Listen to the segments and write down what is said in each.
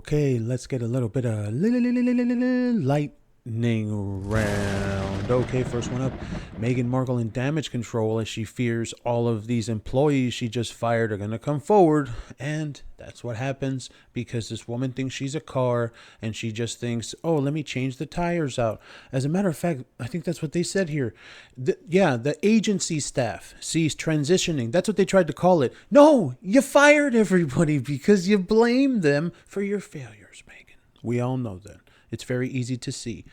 Okay, let's get a little bit of lightning round. Okay, first one up. Meghan Markle in damage control as she fears all of these employees she just fired are going to come forward. And that's what happens because this woman thinks she's a car and she just thinks, oh, let me change the tires out. As a matter of fact, I think that's what they said here. The agency staff sees transitioning. That's what they tried to call it. No, you fired everybody because you blamed them for your failures, Meghan. We all know that. It's very easy to see.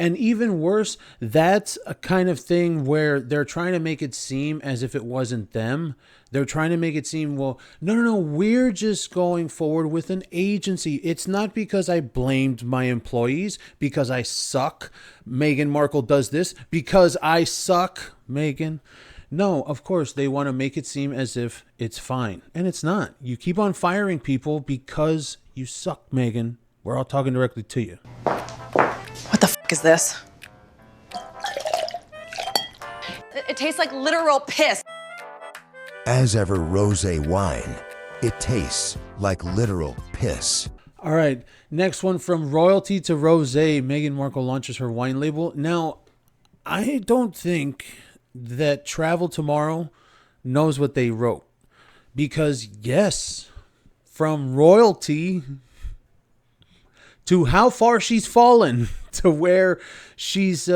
And even worse, that's a kind of thing where they're trying to make it seem as if it wasn't them. They're trying to make it seem, well, no, we're just going forward with an agency. It's not because I blamed my employees, because I suck. Meghan Markle does this because I suck, Meghan. No, of course, they want to make it seem as if it's fine. And it's not. You keep on firing people because you suck, Meghan. We're all talking directly to you. What the fuck is this? It tastes like literal piss. As ever rosé wine, it tastes like literal piss. All right, next one from royalty to rosé. Meghan Markle launches her wine label. Now, I don't think that Travel Tomorrow knows what they wrote. Because, yes, from royalty to how far she's fallen to where she's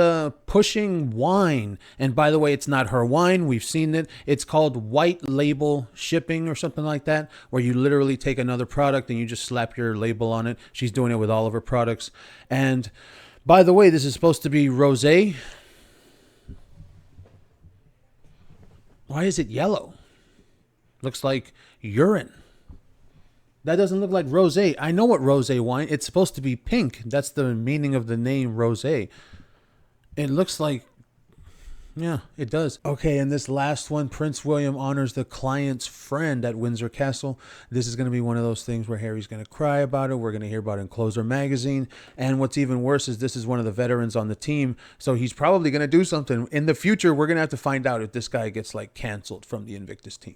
pushing wine. And by the way, it's not her wine. We've seen it. It's called white label shipping or something like that, where you literally take another product and you just slap your label on it. She's doing it with all of her products. And by the way, this is supposed to be rosé. Why is it yellow? Looks like urine. That doesn't look like rosé. I know what rosé wine. It's supposed to be pink. That's the meaning of the name rosé. It looks like, yeah, it does. Okay, and this last one, Prince William honors the client's friend at Windsor Castle. This is going to be one of those things where Harry's going to cry about it. We're going to hear about it in Closer magazine. And what's even worse is this is one of the veterans on the team. So he's probably going to do something. In the future, we're going to have to find out if this guy gets like canceled from the Invictus team.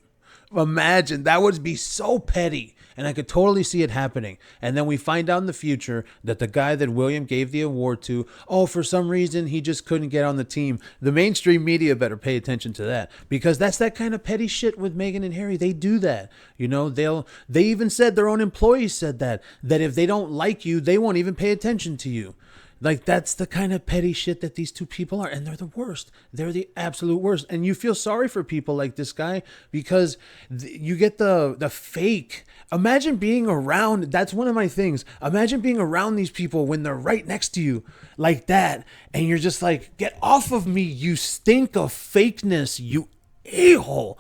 Imagine, that would be so petty. And I could totally see it happening. And then we find out in the future that the guy that William gave the award to, oh, for some reason, he just couldn't get on the team. The mainstream media better pay attention to that, because that's that kind of petty shit with Meghan and Harry. They do that. You know, they even said, their own employees said that if they don't like you, they won't even pay attention to you. Like, that's the kind of petty shit that these two people are. And they're the worst. They're the absolute worst. And you feel sorry for people like this guy because you get the fake. Imagine being around. That's one of my things. Imagine being around these people when they're right next to you like that. And you're just like, get off of me. You stink of fakeness, you a-hole.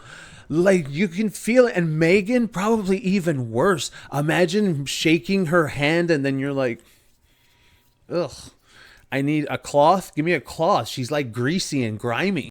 Like, you can feel it. And Meghan, probably even worse. Imagine shaking her hand and then you're like, ugh, I need a cloth. Give me a cloth. She's like greasy and grimy.